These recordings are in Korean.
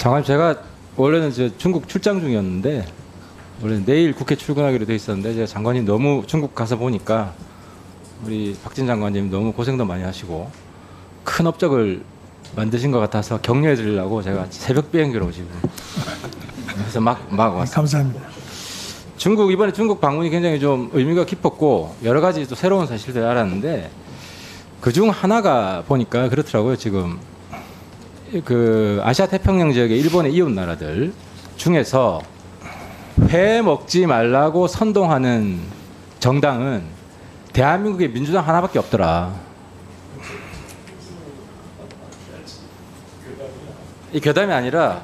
장관님, 제가 원래는 중국 출장 중이었는데 원래 내일 국회 출근하기로 돼 있었는데 제가 장관님 너무 중국 가서 보니까 우리 박진 장관님 너무 고생도 많이 하시고 큰 업적을 만드신 것 같아서 격려해 드리려고 제가 새벽 비행기로 지금 그래서 막 왔습니다. 감사합니다. 이번에 중국 방문이 굉장히 좀 의미가 깊었고 여러 가지 또 새로운 사실들 알았는데 그중 하나가 보니까 그렇더라고요. 지금 그 아시아 태평양 지역의 일본의 이웃 나라들 중에서 회 먹지 말라고 선동하는 정당은 대한민국의 민주당 하나밖에 없더라. 이 괴담이 아니라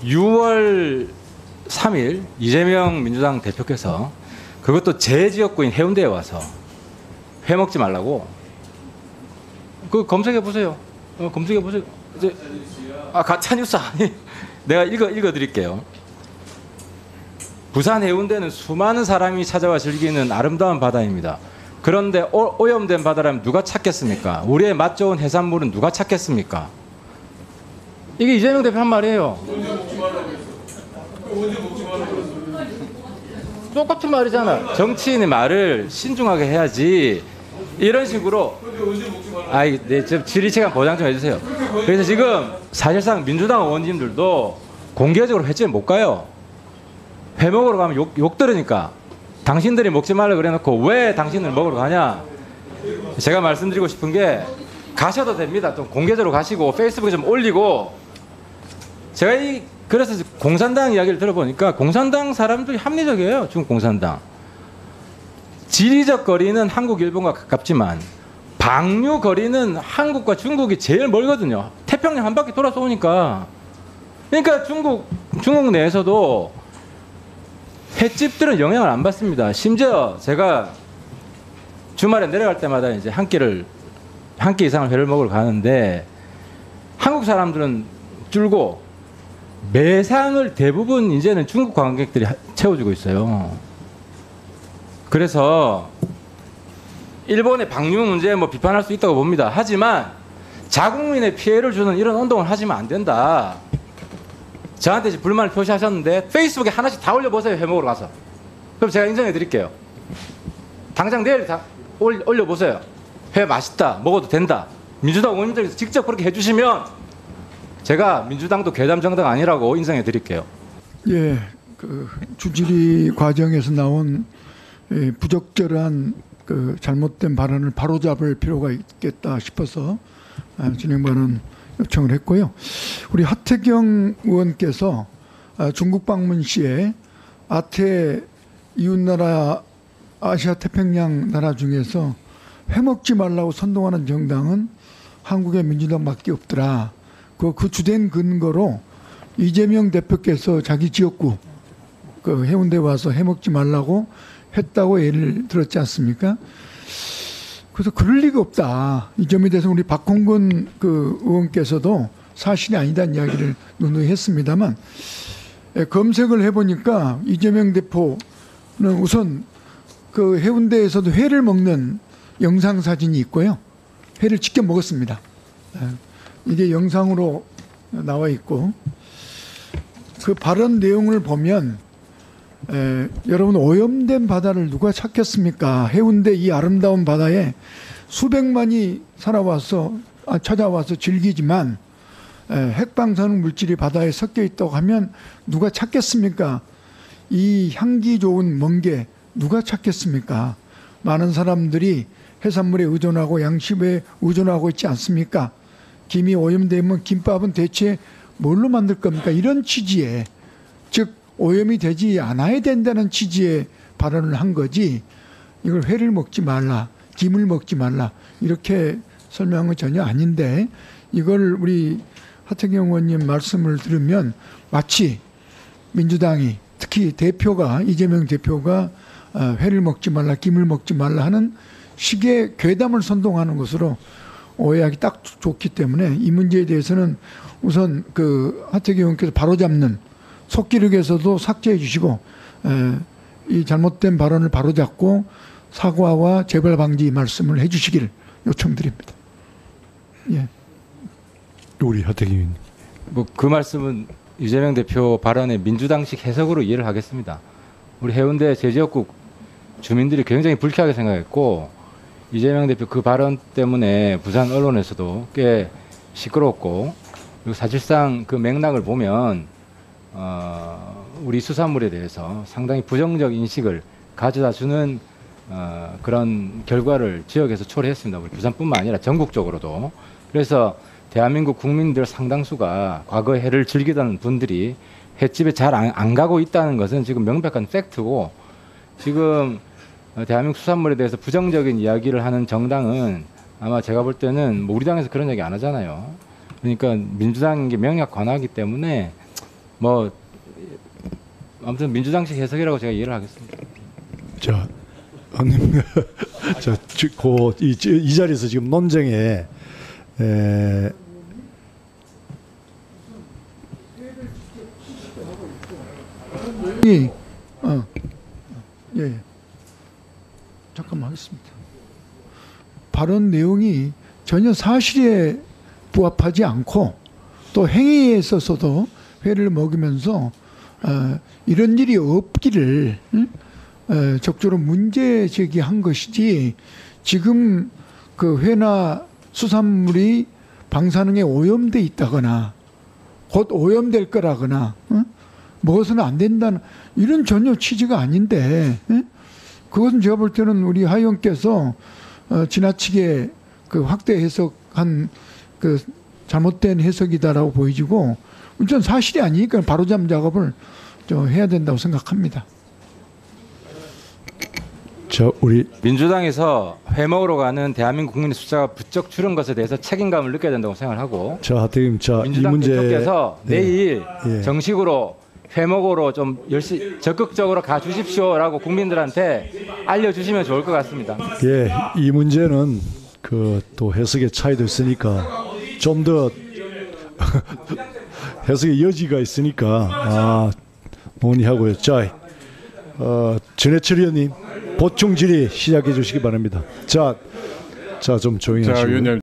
6월 3일 이재명 민주당 대표께서 그것도 제 지역구인 해운대에 와서 회 먹지 말라고 그 검색해 보세요. 검색해 보세요. 이제 가짜 뉴스 아니 내가 읽어 드릴게요. 부산 해운대는 수많은 사람이 찾아와 즐기는 아름다운 바다입니다. 그런데 오염된 바다라면 누가 찾겠습니까? 우리의 맛 좋은 해산물은 누가 찾겠습니까? 이게 이재명 대표 한 말이에요. 똑같은 말이잖아. 정치인의 말을 신중하게 해야지. 이런 식으로 좀 질의체감 보장 좀 해주세요. 그래서 지금 사실상 민주당 의원님들도 공개적으로 횟집에 못 가요. 회 먹으러 가면 욕 들으니까 당신들이 먹지 말라 그래놓고 왜 당신들 먹으러 가냐. 제가 말씀드리고 싶은 게 가셔도 됩니다. 좀 공개적으로 가시고 페이스북에 좀 올리고. 제가 그래서 공산당 이야기를 들어보니까 공산당 사람들이 합리적이에요. 중국 공산당. 지리적 거리는 한국, 일본과 가깝지만 방류 거리는 한국과 중국이 제일 멀거든요. 태평양 한 바퀴 돌아서 오니까. 그러니까 중국 내에서도 횟집들은 영향을 안 받습니다. 심지어 제가 주말에 내려갈 때마다 이제 한 끼 이상을 회를 먹으러 가는데 한국 사람들은 줄고 매상을 대부분 이제는 중국 관광객들이 채워주고 있어요. 그래서 일본의 방류 문제 비판할 수 있다고 봅니다. 하지만 자국민의 피해를 주는 이런 운동을 하시면 안 된다. 저한테 이제 불만을 표시하셨는데 페이스북에 하나씩 다 올려보세요. 회 먹으러 가서. 그럼 제가 인정해 드릴게요. 당장 내일 다 올려보세요. 회 맛있다. 먹어도 된다. 민주당 의원님들께서 직접 그렇게 해주시면 제가 민주당도 괴담 정당 아니라고 인정해 드릴게요. 예, 그 주질의 과정에서 나온 부적절한 그 잘못된 발언을 바로잡을 필요가 있겠다 싶어서 진행 발언 요청을 했고요. 우리 하태경 의원께서 중국 방문 시에 아태 이웃나라 아시아 태평양 나라 중에서 회 먹지 말라고 선동하는 정당은 한국의 민주당밖에 없더라. 그 주된 근거로 이재명 대표께서 자기 지역구 그 해운대 와서 해 먹지 말라고 했다고 예를 들었지 않습니까? 그래서 그럴 리가 없다. 이 점에 대해서 우리 박홍근 그 의원께서도 사실이 아니다는 이야기를 누누이 했습니다만 검색을 해보니까 이재명 대표는 우선 그 해운대에서도 회를 먹는 영상 사진이 있고요. 회를 직접 먹었습니다. 이게 영상으로 나와 있고 그 발언 내용을 보면 여러분 오염된 바다를 누가 찾겠습니까? 해운대 이 아름다운 바다에 수백만이 찾아와서 즐기지만 핵방사능 물질이 바다에 섞여 있다고 하면 누가 찾겠습니까? 이 향기 좋은 멍게 누가 찾겠습니까? 많은 사람들이 해산물에 의존하고 양식에 의존하고 있지 않습니까? 김이 오염되면 김밥은 대체 뭘로 만들 겁니까? 이런 취지에, 즉 오염이 되지 않아야 된다는 취지의 발언을 한 거지 이걸 회를 먹지 말라, 김을 먹지 말라 이렇게 설명한 건 전혀 아닌데 이걸 우리 하태경 의원님 말씀을 들으면 마치 민주당이 특히 대표가 이재명 대표가 회를 먹지 말라, 김을 먹지 말라 하는 식의 괴담을 선동하는 것으로 오해하기 딱 좋기 때문에 이 문제에 대해서는 우선 그 하태경 의원께서 바로잡는 속기록에서도 삭제해 주시고 이 잘못된 발언을 바로잡고 사과와 재발 방지 말씀을 해 주시길 요청드립니다. 예. 우리 하태경 의원님. 뭐 그 말씀은 이재명 대표 발언의 민주당식 해석으로 이해를 하겠습니다. 우리 해운대 제지역구 주민들이 굉장히 불쾌하게 생각했고 이재명 대표 그 발언 때문에 부산 언론에서도 꽤 시끄러웠고 그리고 사실상 그 맥락을 보면 우리 수산물에 대해서 상당히 부정적 인식을 가져다 주는 그런 결과를 지역에서 초래했습니다. 우리 부산뿐만 아니라 전국적으로도. 그래서 대한민국 국민들 상당수가 과거에 해를 즐기던 분들이 횟집에 잘 안 가고 있다는 것은 지금 명백한 팩트고 지금 대한민국 수산물에 대해서 부정적인 이야기를 하는 정당은 아마 제가 볼 때는 뭐 우리 당에서 그런 얘기 안 하잖아요. 그러니까 민주당인 게 명약 관하기 때문에 뭐 아무튼 민주당식 해석이라고 제가 이해를 하겠습니다. 자, 형님, 이 자리에서 지금 논쟁에 예. 잠깐만 하겠습니다. 발언 내용이 전혀 사실에 부합하지 않고 또 행위에 있어서도 회를 먹으면서 이런 일이 없기를 적절히 문제 제기한 것이지 지금 그 회나 수산물이 방사능에 오염돼 있다거나 곧 오염될 거라거나 먹어서는 안 된다는 이런 전혀 취지가 아닌데 그것은 제가 볼 때는 우리 하의원께서 지나치게 그 확대 해석한 그 잘못된 해석이다라고 보여지고 우선 사실이 아니니까 바로잡는 작업을 좀 해야 된다고 생각합니다. 자, 우리 민주당에서 회 먹으러 가는 대한민국 국민의 숫자가 부쩍 줄은 것에 대해서 책임감을 느껴야 된다고 생각을 하고 자, 하태임, 자, 이 민주당 문제 대표께서 내일 예. 정식으로 회 먹으러 좀 적극적으로 가 주십시오라고 국민들한테 알려주시면 좋을 것 같습니다. 예, 이 문제는 그 또 해석의 차이도 있으니까 좀 더 해석의 여지가 있으니까 논의하고요. 자, 전해철 의원님 보충 질의 시작해 주시기 바랍니다. 자, 좀 조용히 하시고.